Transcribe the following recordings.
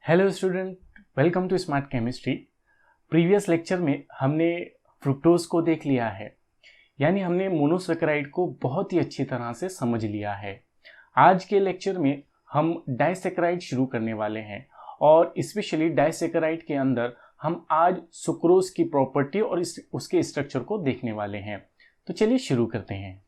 Hello student, welcome to smart chemistry. Previous lecture में हमने fructose को देख लिया है, यानी हमने मोनोसैकेराइड को बहुत ही अच्छी तरह से समझ लिया है। आज के लेक्चर में हम डाइसैकेराइड शुरू करने वाले हैं और स्पेशली डाइसैकेराइड के अंदर हम आज सुक्रोज की प्रॉपर्टी और उसके स्ट्रक्चर को देखने वाले हैं। तो चलिए शुरू करते हैं।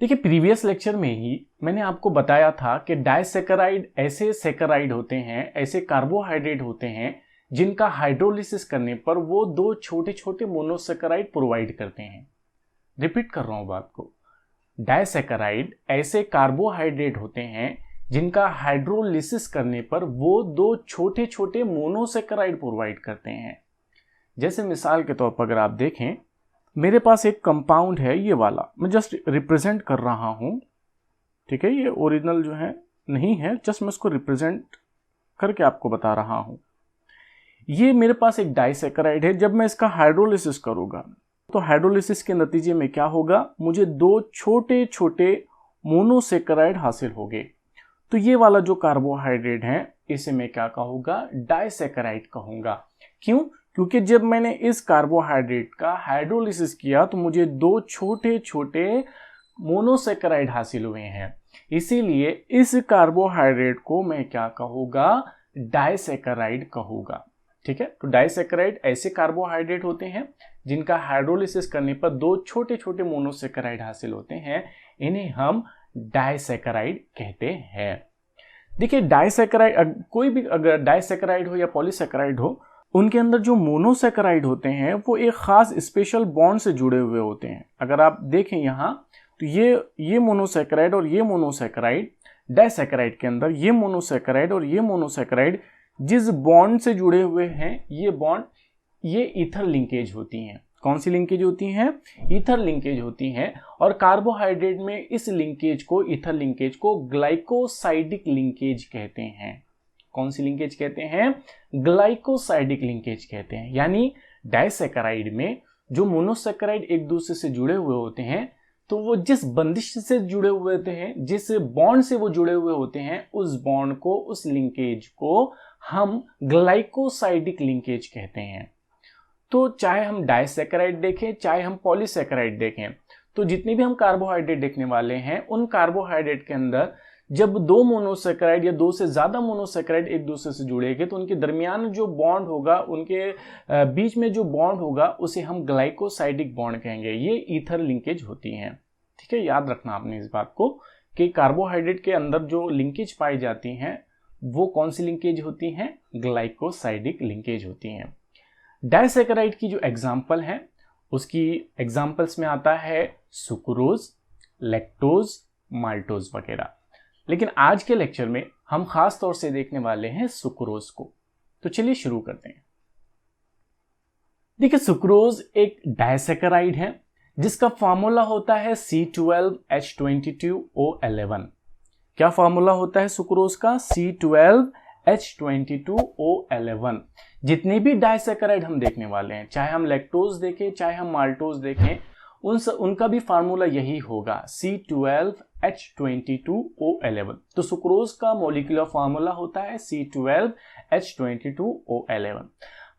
देखिए, प्रीवियस लेक्चर में ही मैंने आपको बताया था कि डाइसैकेराइड ऐसे सैकेराइड होते हैं, ऐसे कार्बोहाइड्रेट होते हैं जिनका हाइड्रोलिसिस करने पर वो दो छोटे छोटे मोनोसैकेराइड प्रोवाइड करते हैं। रिपीट कर रहा हूं बात को, डाइसैकेराइड ऐसे कार्बोहाइड्रेट होते हैं जिनका हाइड्रोलिसिस करने पर वो दो छोटे छोटे मोनोसैकेराइड प्रोवाइड करते हैं। जैसे मिसाल के तौर पर अगर आप देखें, मेरे पास एक कंपाउंड है, ये वाला मैं जस्ट रिप्रेजेंट कर रहा हूं, ठीक है। ये ओरिजिनल जो है नहीं है, जस्ट मैं इसको रिप्रेजेंट करके आपको बता रहा हूं। ये मेरे पास एक डाइसैकेराइड है। जब मैं इसका हाइड्रोलिसिस करूंगा तो हाइड्रोलिसिस के नतीजे में क्या होगा, मुझे दो छोटे छोटे मोनोसैकेराइड हासिल होंगे। तो ये वाला जो कार्बोहाइड्रेट है इसे मैं क्या कहूंगा, डाइसैकेराइड कहूंगा। क्यों? क्योंकि जब मैंने इस कार्बोहाइड्रेट का हाइड्रोलिसिस किया तो मुझे दो छोटे छोटे मोनोसैकेराइड हासिल हुए हैं, इसीलिए इस कार्बोहाइड्रेट को मैं क्या कहूंगा, डाइसैकेराइड कहूंगा। ठीक है। तो डाइसैकेराइड ऐसे कार्बोहाइड्रेट होते हैं जिनका हाइड्रोलिसिस करने पर दो छोटे छोटे मोनोसैकेराइड हासिल होते हैं, इन्हें हम डाइसैकेराइड कहते हैं। देखिए, डाइसैकेराइड कोई भी, अगर डाइसैकेराइड हो या पॉलीसैकेराइड हो, उनके अंदर जो मोनोसैकेराइड होते हैं वो एक खास स्पेशल बॉन्ड से जुड़े हुए होते हैं। अगर आप देखें यहाँ तो ये मोनोसैकेराइड और ये मोनोसैकेराइड, डाइसैकेराइड के अंदर ये मोनोसैकेराइड और ये मोनोसैकेराइड जिस बॉन्ड से जुड़े हुए हैं, ये बॉन्ड, ये ईथर लिंकेज होती हैं। कौन सी लिंकेज होती हैं? ईथर लिंकेज होती हैं। और कार्बोहाइड्रेट में इस लिंकेज को, ईथर लिंकेज को ग्लाइकोसाइडिक लिंकेज कहते हैं। कौन सी लिंकेज कहते हैं? ग्लाइकोसाइडिक लिंकेज कहते हैं। यानी डाइसैकेराइड में जो मोनोसैकेराइड एक दूसरे से जुड़े हुए होते हैं, तो वो जिस बंदिश से जुड़े हुए होते हैं, जिस बॉन्ड से वो जुड़े हुए होते हैं, उस बॉन्ड को, उस लिंकेज को हम ग्लाइकोसाइडिक लिंकेज कहते हैं। तो चाहे हम डाइसैकेराइड देखें, चाहे हम पॉलीसैकेराइड देखें, तो जितने भी हम कार्बोहाइड्रेट देखने वाले हैं, उन कार्बोहाइड्रेट के अंदर जब दो मोनोसैकेराइड या दो से ज्यादा मोनोसैकेराइड एक दूसरे से जुड़ेंगे तो उनके दरमियान जो बॉन्ड होगा, उनके बीच में जो बॉन्ड होगा, उसे हम ग्लाइकोसाइडिक बॉन्ड कहेंगे। ये ईथर लिंकेज होती हैं। ठीक है, याद रखना आपने इस बात को कि कार्बोहाइड्रेट के अंदर जो लिंकेज पाई जाती हैं वो कौन सी लिंकेज होती हैं? ग्लाइकोसाइडिक लिंकेज होती हैं। डाइसैकेराइड की जो एग्जाम्पल है, उसकी एग्जाम्पल्स में आता है सुक्रोज, लैक्टोज, माल्टोज वगैरह। लेकिन आज के लेक्चर में हम खास तौर से देखने वाले हैं सुक्रोज को। तो चलिए शुरू करते हैं। देखिए, सुक्रोज एक डाइसैकेराइड है जिसका फार्मूला होता है C12H22O11। क्या फार्मूला होता है सुक्रोज का? C12H22O11। जितने भी डाइसैकेराइड हम देखने वाले हैं, चाहे हम लैक्टोज देखें, चाहे हम माल्टोज देखें, उनका भी फार्मूला यही होगा, C12H22O11। तो सुक्रोज का मॉलिक्यूलर फार्मूला होता है C12H22O11।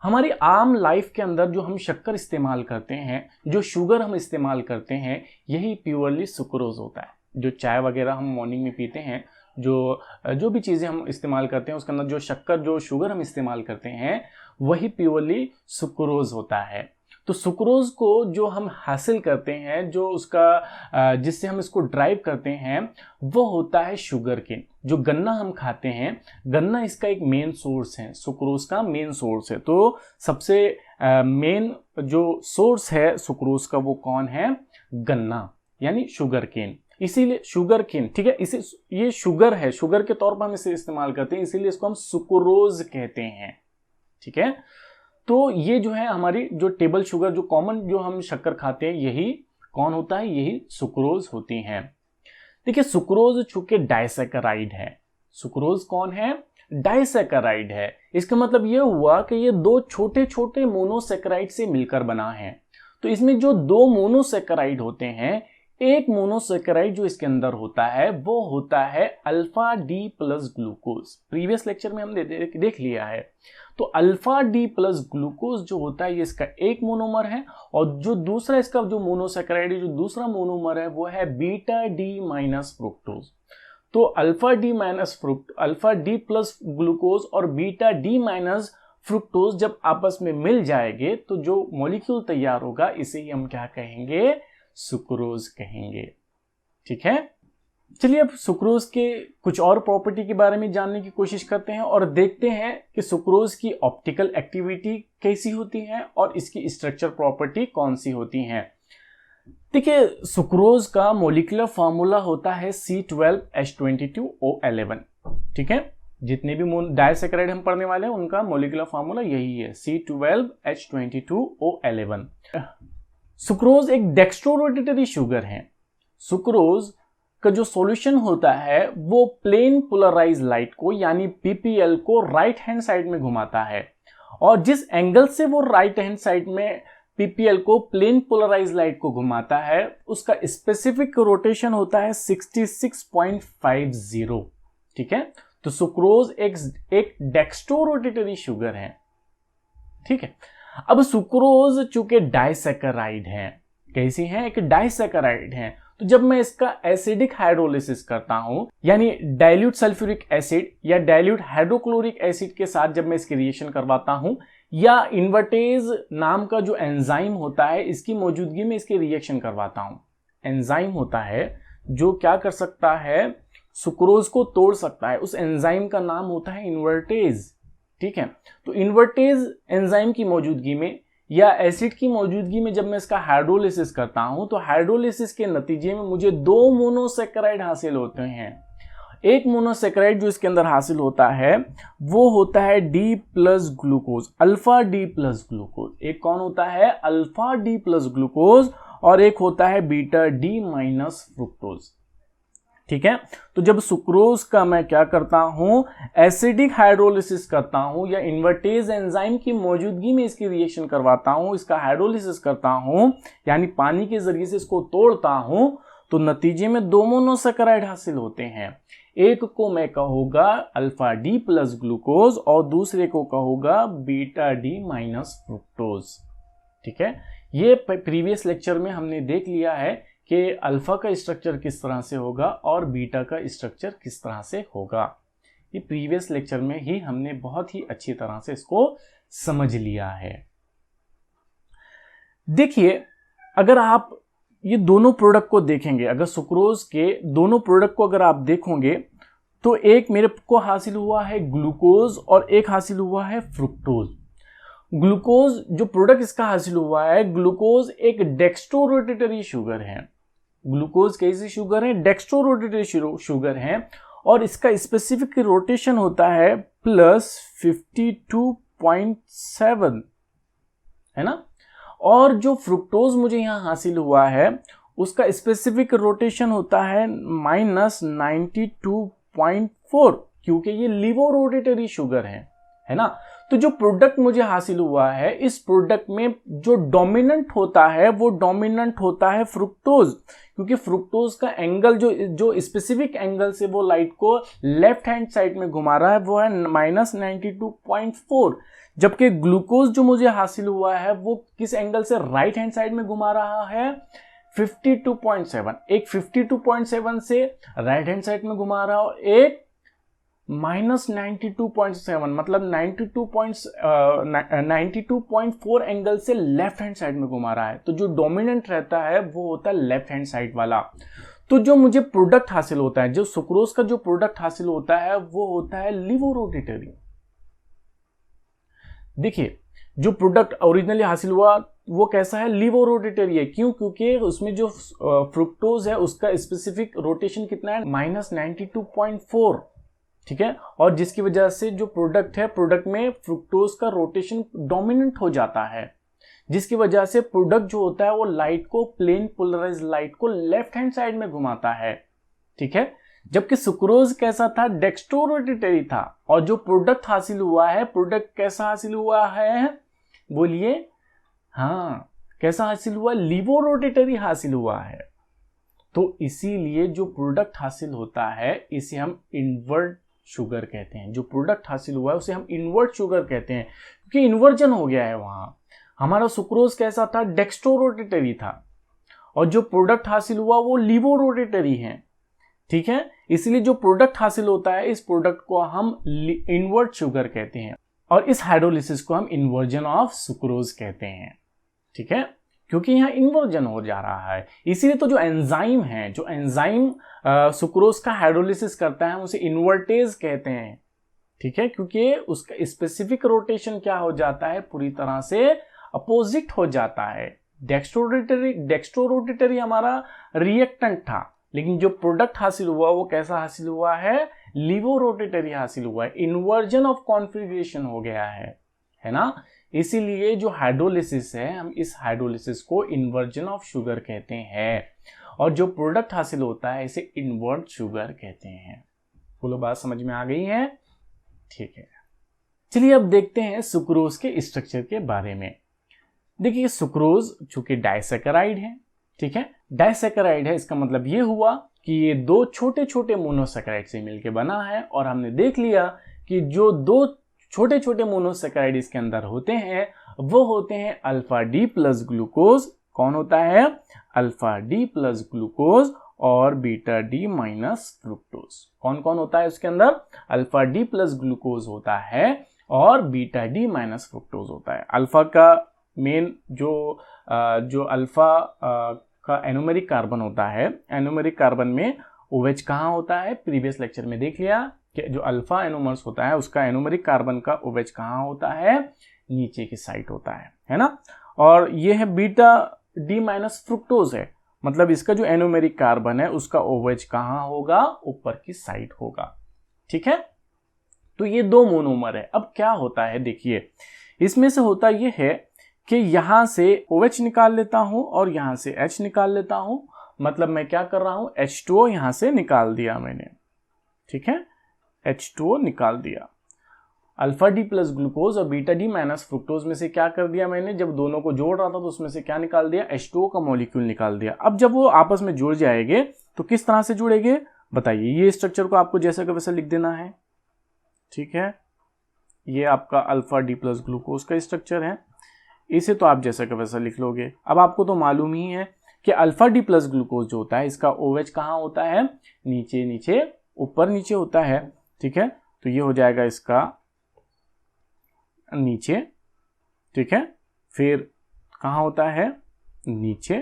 हमारी आम लाइफ के अंदर जो हम शक्कर इस्तेमाल करते हैं, जो शुगर हम इस्तेमाल करते हैं, यही प्योरली सुक्रोज होता है। जो चाय वगैरह हम मॉर्निंग में पीते हैं, जो भी चीज़ें हम इस्तेमाल करते हैं, उसके अंदर जो शक्कर, जो शुगर हम इस्तेमाल करते हैं, वही प्योरली सुक्रोज होता है। तो सुक्रोज को जो हम हासिल करते हैं, जो उसका जिससे हम इसको ड्राइव करते हैं, वो होता है शुगर केन। जो गन्ना हम खाते हैं, गन्ना इसका एक मेन सोर्स है, सुक्रोज का मेन सोर्स है। तो सबसे मेन जो सोर्स है सुक्रोज का, वो कौन है? गन्ना, यानी शुगर केन। इसीलिए शुगर केन, ठीक है, इसे, ये शुगर है, शुगर के तौर पर हम इसे इस्तेमाल करते हैं, इसीलिए इसको हम सुक्रोज कहते हैं। ठीक है। तो ये जो है हमारी जो टेबल शुगर, जो कॉमन जो हम शक्कर खाते हैं, यही कौन होता है? यही सुक्रोज होती हैं। देखिए, सुक्रोज चूंकि डाइसैकेराइड है, सुक्रोज कौन है? डाइसैकेराइड है। इसका मतलब ये हुआ कि ये दो छोटे छोटे मोनोसैकेराइड से मिलकर बना है। तो इसमें जो दो मोनोसैकेराइड होते हैं, एक मोनोसेकेराइड जो इसके अंदर होता है वो होता है alpha D plus glucose. Previous lecture में हमने देख लिया है। तो अल्फा डी प्लस ग्लूकोज जो होता है ये इसका एक मोनोमर है, और जो दूसरा इसका जो मोनोसेकेराइड है, जो दूसरा मोनोमर है वो है बीटा डी माइनस फ्रुक्टोज। तो अल्फा डी प्लस ग्लूकोज और बीटा डी माइनस फ्रुक्टोज जब आपस में मिल जाएंगे तो जो मॉलिक्यूल तैयार होगा इसे ही हम क्या कहेंगे, सुक्रोज कहेंगे। ठीक है, चलिए अब सुक्रोज के कुछ और प्रॉपर्टी के बारे में जानने की कोशिश करते हैं और देखते हैं कि सुक्रोज की ऑप्टिकल एक्टिविटी कैसी होती है और इसकी स्ट्रक्चर प्रॉपर्टी कौन सी होती है। देखिए, सुक्रोज का मॉलिक्यूलर फार्मूला होता है C12H22O11। ठीक है, जितने भी डाइसैकेराइड हम पढ़ने वाले हैं उनका मॉलिक्यूलर फार्मूला यही है, C12H22O11। सुक्रोज एक डेक्स्ट्रोरोटेटरी शुगर है। सुक्रोज का जो सॉल्यूशन होता है वो प्लेन पोलराइज लाइट को यानी पीपीएल को राइट हैंड साइड में घुमाता है, और जिस एंगल से वो राइट हैंड साइड में पीपीएल को प्लेन पोलराइज लाइट को घुमाता है उसका स्पेसिफिक रोटेशन होता है 66.50। ठीक है, तो सुक्रोज एक डेक्स्ट्रोरोटेटरी शुगर है। ठीक है, अब सुक्रोज चूंकि डाइसैकेराइड है, कैसी है, एक डाइसैकेराइड है, तो जब मैं इसका एसिडिक हाइड्रोलिसिस करता हूं यानी डाइल्यूट सल्फ्यूरिक एसिड या डाइल्यूट हाइड्रोक्लोरिक एसिड के साथ जब मैं इसकी रिएक्शन करवाता हूं, या इन्वर्टेज नाम का जो एंजाइम होता है इसकी मौजूदगी में इसके रिएक्शन करवाता हूं। एंजाइम होता है जो क्या कर सकता है, सुक्रोज को तोड़ सकता है, उस एंजाइम का नाम होता है इन्वर्टेज। ठीक है, तो इन्वर्टेज एंजाइम की मौजूदगी में या एसिड की मौजूदगी में जब मैं इसका हाइड्रोलिसिस करता हूं तो हाइड्रोलिसिस के नतीजे में मुझे दो मोनोसेकेराइड हासिल होते हैं। एक मोनोसेकेराइड जो इसके अंदर हासिल होता है वो होता है D plus glucose, alpha D plus glucose. एक कौन होता है, अल्फा डी प्लस ग्लूकोज, और एक होता है बीटा डी माइनस फ्रुक्टोज। ठीक है, तो जब सुक्रोज का मैं क्या करता हूं, एसिडिक हाइड्रोलिसिस करता हूं या इन्वर्टेज एंजाइम की मौजूदगी में इसकी रिएक्शन करवाता हूं, इसका हाइड्रोलिसिस करता हूं यानी पानी के जरिए से इसको तोड़ता हूं, तो नतीजे में दो मोनोसेकेराइड हासिल होते हैं। एक को मैं कहूंगा अल्फा डी प्लस ग्लूकोज और दूसरे को कहूंगा बीटा डी माइनस फ्रुक्टोज। ठीक है, ये प्रीवियस लेक्चर में हमने देख लिया है कि अल्फा का स्ट्रक्चर किस तरह से होगा और बीटा का स्ट्रक्चर किस तरह से होगा। ये प्रीवियस लेक्चर में ही हमने बहुत ही अच्छी तरह से इसको समझ लिया है। देखिए, अगर आप ये दोनों प्रोडक्ट को देखेंगे, अगर सुक्रोज के दोनों प्रोडक्ट को अगर आप देखोगे तो एक मेरे को हासिल हुआ है ग्लूकोज और एक हासिल हुआ है फ्रुक्टोज। ग्लूकोज जो प्रोडक्ट इसका हासिल हुआ है, ग्लूकोज एक डेक्स्ट्रोरोटेटरी शुगर है। ग्लूकोज कैसी शुगर है, डेक्स्ट्रोरोटेटरी शुगर है, और इसका स्पेसिफिक रोटेशन होता है +52.7, है ना। और जो फ्रुक्टोज मुझे यहां हासिल हुआ है उसका स्पेसिफिक रोटेशन होता है -92.4, क्योंकि ये लिवोरोटेटरी शुगर है ना। तो जो प्रोडक्ट मुझे हासिल हुआ है, इस प्रोडक्ट में जो डोमिनेंट होता है वो डोमिनेंट होता है फ्रुक्टोज, क्योंकि फ्रुक्टोज का एंगल जो स्पेसिफिक एंगल से वो लाइट को लेफ्ट हैंड साइड में घुमा रहा है वो है -92.4, जबकि ग्लूकोज जो मुझे हासिल हुआ है वो किस एंगल से राइट हैंड साइड में घुमा रहा है, 52.7। एक 52.7 से राइट हैंड साइड में घुमा रहा है, एक -92.7 मतलब 92.4 एंगल से लेफ्ट हैंड साइड में घुमा रहा है। तो जो डोमिनेंट रहता है वो होता है लेफ्ट हैंड साइड वाला। तो जो मुझे प्रोडक्ट हासिल होता है, जो सुक्रोज का जो प्रोडक्ट हासिल होता है वो होता है लिवोरोटेटरी। देखिए, जो प्रोडक्ट ओरिजिनली हासिल हुआ वो कैसा है, लिवोरोटेटरी है। क्यों, क्योंकि उसमें जो फ्रुक्टोज है उसका स्पेसिफिक रोटेशन कितना है, -92.4। ठीक है, और जिसकी वजह से जो प्रोडक्ट है, प्रोडक्ट में फ्रुक्टोज का रोटेशन डोमिनेंट हो जाता है, जिसकी वजह से प्रोडक्ट जो होता है वो लाइट को, प्लेन पोलराइज लाइट को लेफ्ट हैंड साइड में घुमाता है। ठीक है, जबकि सुक्रोज कैसा था, डेक्स्ट्रोरोटेटरी था। और जो प्रोडक्ट हासिल हुआ है, प्रोडक्ट कैसा हासिल हुआ है, बोलिए, हाँ कैसा हासिल हुआ, लिवोरोटेटरी हासिल हुआ है। तो इसीलिए जो प्रोडक्ट हासिल होता है इसे हम इन्वर्ट शुगर कहते हैं। जो प्रोडक्ट हासिल हुआ है उसे हम इन्वर्ट शुगर कहते हैं, क्योंकि इन्वर्जन हो गया है। वहां हमारा सुक्रोज कैसा था, डेक्स्ट्रोरोटेटरी था, और जो प्रोडक्ट हासिल हुआ वो लीवोरोटेटरी है। ठीक है, इसलिए जो प्रोडक्ट हासिल होता है इस प्रोडक्ट को हम इन्वर्ट शुगर कहते हैं, और इस हाइड्रोलिसिस को हम इन्वर्जन ऑफ सुक्रोज कहते हैं। ठीक है, क्योंकि यहाँ इन्वर्जन हो जा रहा है। इसीलिए तो जो एंजाइम है, जो एंजाइम सुक्रोज का हाइड्रोलिसिस करता है उसे इन्वर्टेज कहते हैं। ठीक है, क्योंकि उसका स्पेसिफिक रोटेशन क्या हो जाता है, पूरी तरह से अपोजिट हो जाता है। डेक्स्ट्रोरोटेटरी हमारा रिएक्टेंट था, लेकिन जो प्रोडक्ट हासिल हुआ वो कैसा हासिल हुआ है, लीवोरोटेटरी हासिल हुआ है। इन्वर्जन ऑफ कॉन्फ़िगरेशन हो गया है ना। इसीलिए जो हाइड्रोलिसिस है, हम इस हाइड्रोलिसिस को इन्वर्जन ऑफ शुगर कहते हैं, और जो प्रोडक्ट हासिल होता है इसे इन्वर्ट शुगर कहते हैं। बोलो, बात समझ में आ गई है? ठीक है, चलिए अब देखते हैं सुक्रोज के स्ट्रक्चर के बारे में। देखिए, सुक्रोज चूंकि डाइसैकेराइड है, ठीक है, डाइसैकेराइड है, इसका मतलब ये हुआ कि ये दो छोटे छोटे मोनोसैकेराइड से मिलकर बना है। और हमने देख लिया कि जो दो छोटे छोटे मोनोसैकेराइड इसके अंदर होते हैं वो होते हैं अल्फा डी प्लस ग्लूकोज। कौन होता है? अल्फा डी प्लस ग्लूकोज और बीटा डी माइनस फ्रुक्टोज। कौन कौन होता है उसके अंदर? अल्फा डी प्लस ग्लूकोज होता है और बीटा डी माइनस फ्रुक्टोज होता है। अल्फा का मेन जो अल्फा का एनोमेरिक कार्बन होता है, एनोमेरिक कार्बन में OH कहाँ होता है? प्रीवियस लेक्चर में देख लिया कि जो अल्फा एनोमर्स होता है उसका एनोमेरिक कार्बन का OH कहाँ होता है? नीचे की साइड होता है ना। और ये है बीटा डी माइनस फ्रुक्टोज है, मतलब इसका जो एनोमेरिक कार्बन है उसका OH कहाँ होगा? ऊपर की साइड होगा। ठीक है, तो ये दो मोनोमर है। अब क्या होता है, देखिए इसमें से होता ये है कि यहां से OH निकाल लेता हूं और यहां से H निकाल लेता हूं। मतलब मैं क्या कर रहा हूं, H2O यहां से निकाल दिया मैंने। ठीक है, H2O निकाल दिया। अल्फा डी प्लस ग्लूकोज और बीटा डी माइनस फ्रुक्टोज में से क्या कर दिया मैंने, जब दोनों को जोड़ रहा था तो उसमें से क्या निकाल दिया? H2O का मॉलिक्यूल निकाल दिया। अब जब वो आपस में जुड़ जाएंगे तो किस तरह से जुड़ेंगे बताइए? ये स्ट्रक्चर को आपको जैसा का वैसा लिख देना है। ठीक है, ये आपका अल्फा डी प्लस ग्लूकोज का स्ट्रक्चर है, इसे तो आप जैसा का वैसा लिख लोगे। अब आपको तो मालूम ही है कि अल्फा डी प्लस ग्लूकोज जो होता है इसका OH कहाँ होता है? नीचे नीचे, ऊपर नीचे होता है। ठीक है, तो ये हो जाएगा इसका नीचे। ठीक है, फिर कहाँ होता है? नीचे,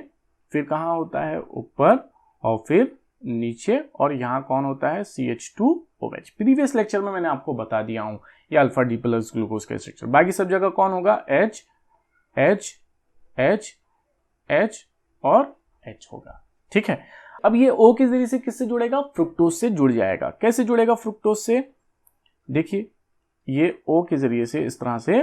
फिर कहाँ होता है? ऊपर, और फिर नीचे, और यहाँ कौन होता है? CH2OH। प्रीवियस लेक्चर में मैंने आपको बता दिया हूं ये अल्फा डी प्लस ग्लूकोज का स्ट्रक्चर। बाकी सब जगह कौन होगा? H H H H और H होगा। ठीक है, अब ये O के जरिए से किससे जुड़ेगा? फ्रुक्टोज से जुड़ जाएगा। कैसे जुड़ेगा फ्रुक्टोज से? देखिए, ये O के जरिए से इस तरह से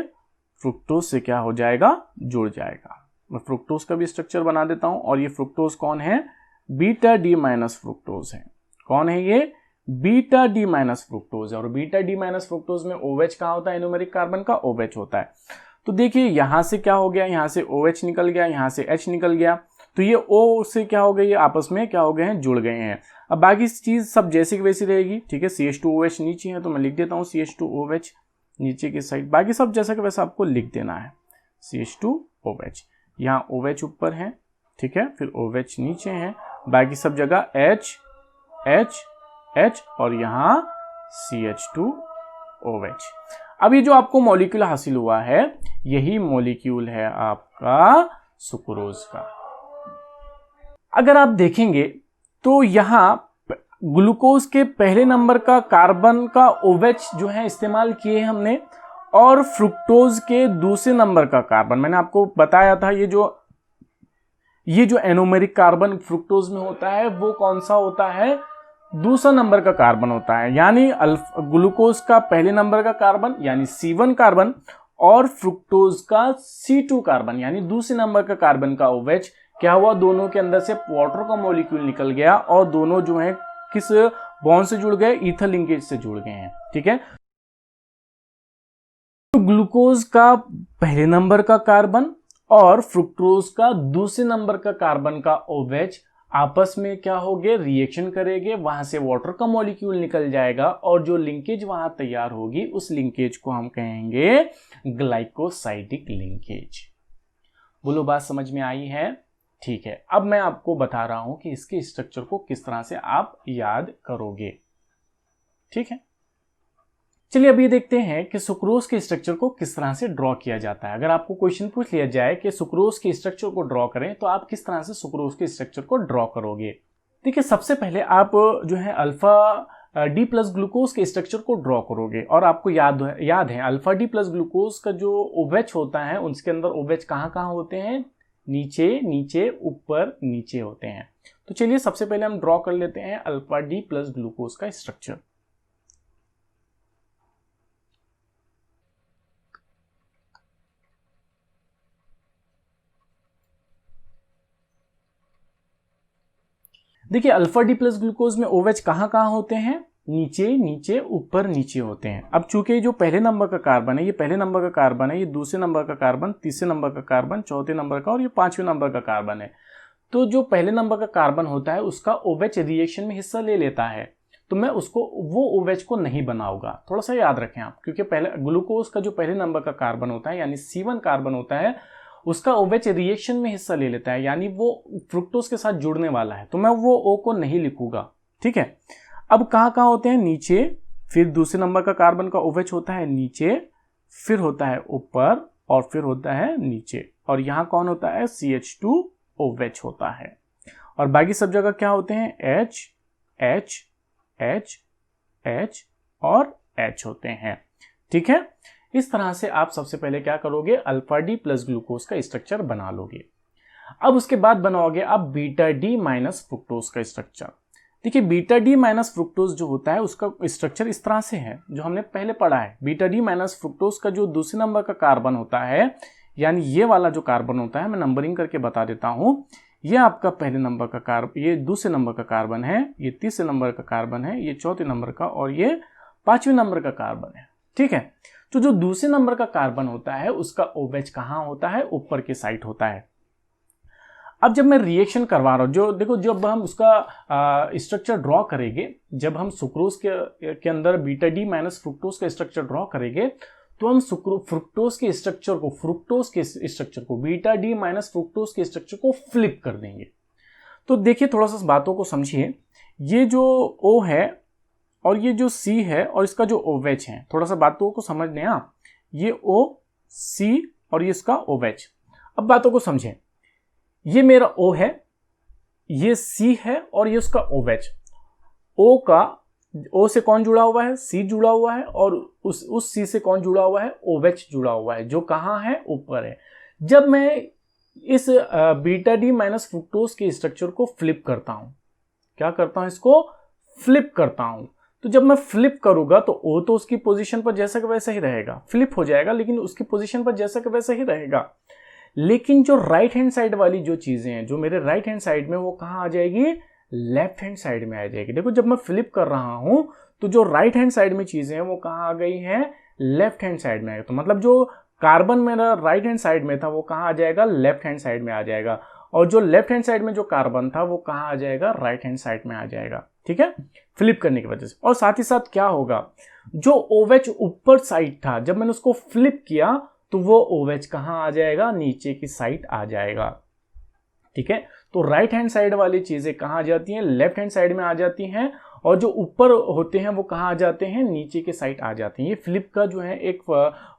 फ्रुक्टोज से क्या हो जाएगा? जुड़ जाएगा। मैं फ्रुक्टोज का भी स्ट्रक्चर बना देता हूं। और ये फ्रुक्टोज कौन है? बीटा डी माइनस फ्रुक्टोज है। कौन है ये? बीटा डी माइनस फ्रुक्टोज है। और बीटा डी माइनस फ्रुक्टोज में OH कहाँ होता है? एनोमेरिक कार्बन का OH होता है। तो देखिए यहां से क्या हो गया, यहां से OH निकल गया, यहां से H निकल गया, तो ये O से क्या हो गया, ये आपस में क्या हो गए हैं? जुड़ गए हैं। अब बाकी चीज सब जैसी की वैसी रहेगी। ठीक है, CH2OH नीचे है तो मैं लिख देता हूं CH2OH नीचे की साइड। बाकी सब जैसा कि वैसा आपको लिख देना है CH2OH। यहाँ OH ऊपर है, ठीक है, फिर OH नीचे है, बाकी सब जगह H H H और यहाँ CH2OH। अब ये जो आपको मॉलिक्यूल हासिल हुआ है यही मॉलिक्यूल है आपका सुक्रोज का। अगर आप देखेंगे तो यहां ग्लूकोज के पहले नंबर का कार्बन का OH जो है इस्तेमाल किए हमने, और फ्रुक्टोज के दूसरे नंबर का कार्बन, मैंने आपको बताया था ये जो एनोमेरिक कार्बन फ्रुक्टोज में होता है वो कौन सा होता है? दूसरा नंबर का कार्बन होता है। यानी ग्लूकोज का पहले नंबर का कार्बन यानी C1 कार्बन और फ्रुक्टोज का C2 कार्बन यानी दूसरे नंबर का कार्बन का OH क्या हुआ? दोनों के अंदर से वाटर का मॉलिक्यूल निकल गया और दोनों जो है किस बॉन्ड से जुड़ गए? ईथर लिंकेज से जुड़ गए हैं। ठीक है, तो ग्लूकोज का पहले नंबर का कार्बन और फ्रुक्टोज का दूसरे नंबर का कार्बन का OH आपस में क्या होगे, रिएक्शन करेंगे, वहां से वाटर का मॉलिक्यूल निकल जाएगा और जो लिंकेज वहां तैयार होगी उस लिंकेज को हम कहेंगे ग्लाइकोसाइडिक लिंकेज। बोलो बात समझ में आई है? ठीक है, अब मैं आपको बता रहा हूं कि इसके स्ट्रक्चर को किस तरह से आप याद करोगे। ठीक है, चलिए अब ये देखते हैं कि सुक्रोज के स्ट्रक्चर को किस तरह से ड्रॉ किया जाता है। अगर आपको क्वेश्चन पूछ लिया जाए कि सुक्रोज के स्ट्रक्चर को ड्रॉ करें तो आप किस तरह से सुक्रोज के स्ट्रक्चर को ड्रॉ करोगे। देखिए, सबसे पहले आप जो है अल्फा डी प्लस ग्लूकोज के स्ट्रक्चर को ड्रॉ करोगे और आपको याद है अल्फा डी प्लस ग्लूकोज का जो OH होता है उसके अंदर OH कहाँ कहाँ होते हैं, नीचे नीचे ऊपर नीचे होते हैं। तो चलिए सबसे पहले हम ड्रॉ कर लेते हैं अल्फा डी प्लस ग्लूकोज का स्ट्रक्चर। देखिए, अल्फा डी प्लस ग्लूकोज में OH कहाँ कहाँ होते हैं, नीचे नीचे ऊपर नीचे होते हैं। अब चूंकि जो पहले नंबर का कार्बन है ये पहले नंबर का कार्बन है, ये दूसरे नंबर का कार्बन, तीसरे नंबर का कार्बन, चौथे नंबर का और ये पांचवें नंबर का कार्बन है। तो जो पहले नंबर का कार्बन होता है उसका OH रिएक्शन में हिस्सा ले लेता है, तो मैं उसको वो OH को नहीं बनाऊंगा। थोड़ा सा याद रखें आप, क्योंकि पहले ग्लूकोज का जो पहले नंबर का कार्बन होता है यानी C1 कार्बन होता है उसका OH रिएक्शन में हिस्सा ले लेता है, यानी वो फ्रुक्टोज के साथ जुड़ने वाला है, तो मैं वो O को नहीं लिखूंगा। ठीक है, अब कहाँ कहाँ होते हैं, नीचे, फिर दूसरे नंबर का कार्बन का OH होता है नीचे, फिर होता है ऊपर और फिर होता है नीचे, और यहाँ कौन होता है, CH2OH होता है। और बाकी सब जगह क्या होते हैं, H H H H और H होते हैं। ठीक है, इस तरह से आप सबसे पहले क्या करोगे, अल्फा डी प्लस ग्लूकोज का स्ट्रक्चर बना लोगे। अब उसके बाद बनाओगे आप बीटा डी माइनस फ्रुक्टोज का स्ट्रक्चर। देखिए, बीटा डी माइनस फ्रुक्टोज जो होता है उसका स्ट्रक्चर इस तरह से है जो हमने पहले पढ़ा है। बीटा डी माइनस फ्रुक्टोज का जो दूसरे नंबर का कार्बन होता है, यानी ये वाला जो कार्बन होता है, मैं नंबरिंग करके बता देता हूं, ये आपका पहले नंबर का कार्बन, ये दूसरे नंबर का कार्बन है, ये तीसरे नंबर का कार्बन है, ये चौथे नंबर का और ये पांचवें नंबर का कार्बन है। ठीक है, तो जो दूसरे नंबर का कार्बन होता है उसका OH कहाँ होता है, ऊपर के साइड होता है। अब जब मैं रिएक्शन करवा रहा हूं, जो देखो जब हम उसका स्ट्रक्चर ड्रॉ करेंगे, जब हम सुक्रोज के अंदर बीटा डी माइनस फ्रुक्टोज का स्ट्रक्चर ड्रॉ करेंगे तो हम फ्रुक्टोज के स्ट्रक्चर को बीटा डी माइनस फ्रुक्टोज के स्ट्रक्चर को फ्लिप कर देंगे। तो देखिए, थोड़ा सा बातों को समझिए, ये जो O है और ये जो C है और इसका जो OH है, थोड़ा सा बातों को समझ लें आप, ये O C और ये इसका OH। अब बातों को समझें, ये मेरा O है, ये C है और ये उसका OH। O से कौन जुड़ा हुआ है, C जुड़ा हुआ है, और उस C से कौन जुड़ा हुआ है, OH जुड़ा हुआ है, जो कहाँ है, ऊपर है। जब मैं इस बीटा डी माइनस फ्रुक्टोज के स्ट्रक्चर को फ्लिप करता हूं, क्या करता हूं, इसको फ्लिप करता हूं, तो जब मैं फ्लिप करूंगा तो O तो उसकी पोजीशन पर जैसा कि वैसा ही रहेगा, फ्लिप हो जाएगा लेकिन उसकी पोजीशन पर जैसा कि वैसा ही रहेगा। लेकिन जो राइट हैंड साइड वाली जो चीजें हैं, जो मेरे राइट हैंड साइड में, वो कहाँ आ जाएगी, लेफ्ट हैंड साइड में आ जाएगी। देखो, जब मैं फ्लिप कर रहा हूं तो जो राइट हैंड साइड में चीजें हैं वो कहाँ आ गई हैं, लेफ्ट हैंड साइड में। तो मतलब जो कार्बन मेरा राइट हैंड साइड में था वो कहाँ आ जाएगा, लेफ्ट हैंड साइड में आ जाएगा, और जो लेफ्ट हैंड साइड में जो कार्बन था वो कहाँ आ जाएगा, राइट हैंड साइड में आ जाएगा। ठीक है, फ्लिप करने की वजह से। और साथ ही साथ क्या होगा, जो OH ऊपर साइड था, जब मैंने उसको फ्लिप किया तो वो OH कहाँ आ जाएगा, नीचे की साइड आ जाएगा। ठीक है, तो राइट हैंड साइड वाली चीजें कहाँ आ जाती हैं, लेफ्ट हैंड साइड में आ जाती हैं, और जो ऊपर होते हैं वो कहाँ आ जाते हैं, नीचे के साइड आ जाते हैं। ये फ्लिप का जो है एक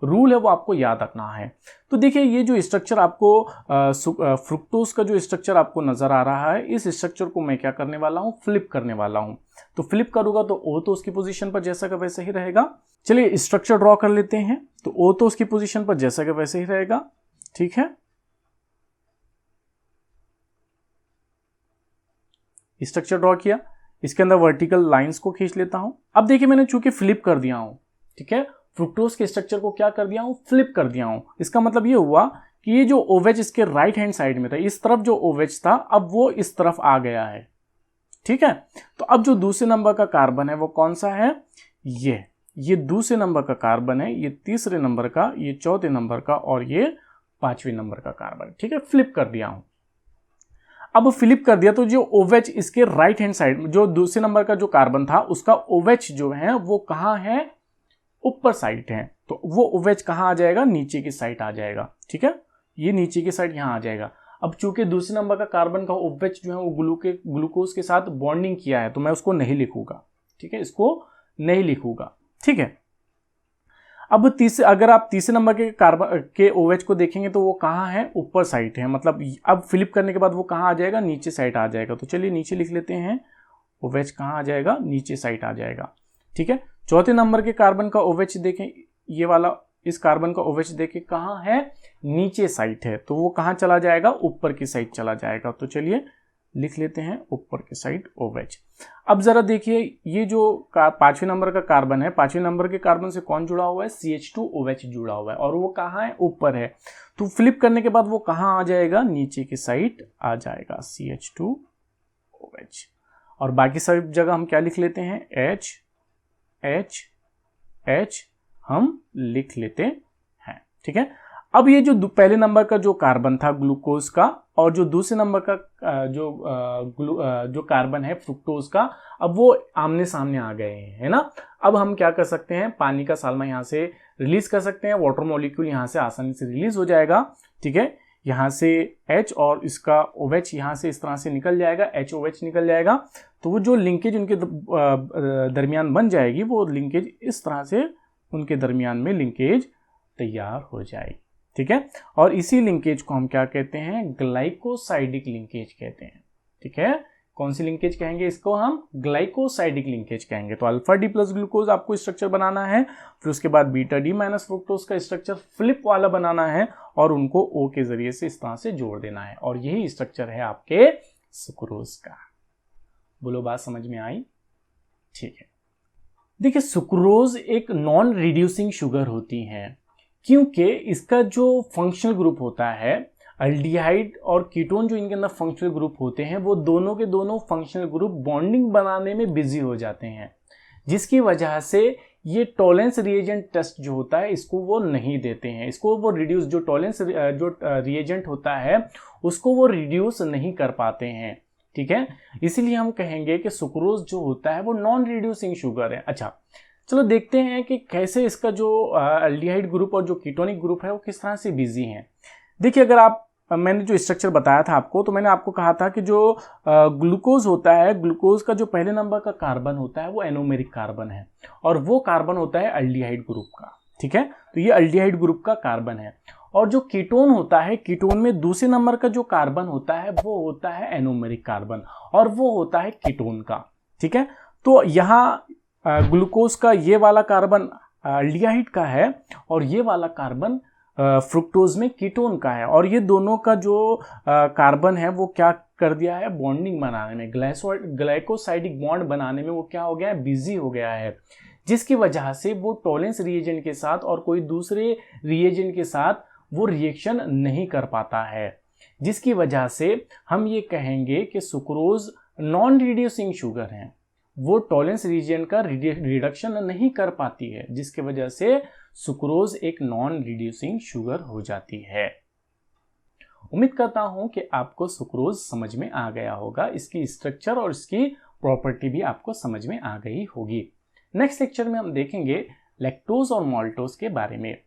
रूल है, वो आपको याद रखना है। तो देखिए, ये जो स्ट्रक्चर आपको फ्रुक्टोज का जो स्ट्रक्चर आपको नजर आ रहा है, इस स्ट्रक्चर को मैं क्या करने वाला हूँ, फ्लिप करने वाला हूँ। तो फ्लिप करूंगा तो O तो उसकी पोजीशन पर जैसा का वैसा ही रहेगा। चलिए स्ट्रक्चर ड्रॉ कर लेते हैं, तो O तो उसकी पोजीशन पर जैसा का वैसा ही रहेगा। ठीक है, स्ट्रक्चर ड्रॉ किया, इसके अंदर वर्टिकल लाइंस को खींच लेता हूं। अब देखिए, मैंने चूंकि फ्लिप कर दिया हूं, ठीक है, फ्रुक्टोज के स्ट्रक्चर को क्या कर दिया हूं, फ्लिप कर दिया हूं। इसका मतलब ये हुआ कि ये जो OH इसके राइट हैंड साइड में था, इस तरफ जो OH था, अब वो इस तरफ आ गया है। ठीक है, तो अब जो दूसरे नंबर का कार्बन है वो कौन सा है, ये दूसरे नंबर का कार्बन है, ये तीसरे नंबर का, ये चौथे नंबर का और ये पांचवें नंबर का कार्बन। ठीक है, फ्लिप कर दिया हूं। अब फ्लिप कर दिया तो जो OH इसके राइट हैंड साइड जो दूसरे नंबर का जो कार्बन था उसका OH जो है वो कहाँ है, ऊपर साइड है, तो वो OH कहाँ आ जाएगा, नीचे की साइड आ जाएगा। ठीक है, ये नीचे की साइड यहाँ आ जाएगा। अब चूंकि दूसरे नंबर का कार्बन का OH जो है वो ग्लूकोज के साथ बॉन्डिंग किया है तो मैं उसको नहीं लिखूंगा। ठीक है, इसको नहीं लिखूंगा। ठीक है, अब अगर आप तीसरे नंबर के कार्बन के OH को देखेंगे तो वो कहाँ है, ऊपर साइड है, मतलब अब फ्लिप करने के बाद वो कहाँ आ जाएगा, नीचे साइड आ जाएगा। तो चलिए नीचे लिख लेते हैं, OH कहाँ आ जाएगा, नीचे साइड आ जाएगा। ठीक है, चौथे नंबर के कार्बन का OH देखें, ये वाला इस कार्बन का OH देखें कहाँ है, नीचे साइड है, तो वो कहाँ चला जाएगा, ऊपर की साइड चला जाएगा। तो चलिए लिख लेते हैं ऊपर की साइड OH। अब जरा देखिए ये जो पांचवें नंबर का कार्बन है, पांचवें नंबर के कार्बन से कौन जुड़ा हुआ है, CH2OH जुड़ा हुआ है और वो कहाँ है, ऊपर है। तो फ्लिप करने के बाद वो कहाँ आ जाएगा, नीचे की साइड आ जाएगा CH2OH। और बाकी सब जगह हम क्या लिख लेते हैं, H H H हम लिख लेते हैं। ठीक है, अब ये जो पहले नंबर का जो कार्बन था ग्लूकोज का और जो दूसरे नंबर का जो कार्बन है फ्रुक्टोज का, अब वो आमने सामने आ गए हैं, है ना। अब हम क्या कर सकते हैं, पानी का साल्मा यहाँ से रिलीज कर सकते हैं, वाटर मॉलिक्यूल यहाँ से आसानी से रिलीज हो जाएगा। ठीक है, यहाँ से H और इसका OH यहाँ से इस तरह से निकल जाएगा, HOH निकल जाएगा। तो वो जो लिंकेज उनके दरमियान बन जाएगी, वो लिंकेज इस तरह से उनके दरमियान में लिंकेज तैयार हो जाएगी। ठीक है, और इसी लिंकेज को हम क्या कहते हैं, ग्लाइकोसाइडिक लिंकेज कहते हैं। ठीक है, कौन सी लिंकेज कहेंगे इसको, हम ग्लाइकोसाइडिक लिंकेज कहेंगे। तो अल्फा डी प्लस ग्लूकोज आपको स्ट्रक्चर बनाना है, फिर उसके बाद बीटा डी माइनस फ्रुक्टोज का स्ट्रक्चर फ्लिप वाला बनाना है और उनको O के जरिए से इस तरह से जोड़ देना है, और यही स्ट्रक्चर है आपके सुक्रोज का। बोलो बात समझ में आई। ठीक है, देखिए सुक्रोज एक नॉन रिड्यूसिंग शुगर होती है, क्योंकि इसका जो फंक्शनल ग्रुप होता है, अल्डिहाइड और कीटोन जो इनके अंदर फंक्शनल ग्रुप होते हैं, वो दोनों के दोनों फंक्शनल ग्रुप बॉन्डिंग बनाने में बिजी हो जाते हैं, जिसकी वजह से ये टॉलेंस रिएजेंट टेस्ट जो होता है इसको वो नहीं देते हैं, इसको वो रिड्यूस जो टॉलेंस जो रिएजेंट होता है उसको वो रिड्यूस नहीं कर पाते हैं। ठीक है, इसीलिए हम कहेंगे कि सुक्रोज जो होता है वो नॉन रिड्यूसिंग शुगर है। अच्छा चलो देखते हैं कि कैसे इसका जो अल्डिहाइड ग्रुप और जो कीटोनिक ग्रुप है वो किस तरह से बिजी हैं। देखिए अगर आप मैंने जो स्ट्रक्चर बताया था आपको, तो मैंने आपको कहा था कि जो ग्लूकोज होता है, ग्लूकोज का जो पहले नंबर का कार्बन होता है वो एनोमेरिक कार्बन है और वो कार्बन होता है अल्डिहाइड ग्रुप का। ठीक है, तो ये अल्डिहाइड ग्रुप का कार्बन है। और जो कीटोन होता है, कीटोन में दूसरे नंबर का जो कार्बन होता है वो होता है एनोमेरिक कार्बन और वो होता है कीटोन का। ठीक है, तो यहाँ ग्लूकोज का ये वाला कार्बन अल्डिहाइड का है और ये वाला कार्बन फ्रुक्टोज में कीटोन का है, और ये दोनों का जो कार्बन है वो क्या कर दिया है, बॉन्डिंग बनाने में, ग्लाइकोसाइडिक बॉन्ड बनाने में वो क्या हो गया है, बिजी हो गया है, जिसकी वजह से वो टॉलेंस रिएजेंट के साथ और कोई दूसरे रिएजेंट के साथ वो रिएक्शन नहीं कर पाता है, जिसकी वजह से हम ये कहेंगे कि सुक्रोज नॉन रिड्यूसिंग शुगर है, वो टॉलेंस रीजन का रिडक्शन नहीं कर पाती है, जिसकी वजह से सुक्रोज एक नॉन रिड्यूसिंग शुगर हो जाती है। उम्मीद करता हूं कि आपको सुक्रोज समझ में आ गया होगा, इसकी स्ट्रक्चर और इसकी प्रॉपर्टी भी आपको समझ में आ गई होगी। नेक्स्ट लेक्चर में हम देखेंगे लैक्टोज और माल्टोज के बारे में।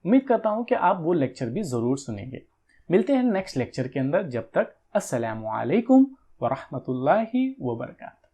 उम्मीद करता हूं कि आप वो लेक्चर भी जरूर सुनेंगे। मिलते हैं नेक्स्ट लेक्चर के अंदर, जब तक अस्सलामु अलैकुम व रहमतुल्लाहि व बरकातहू।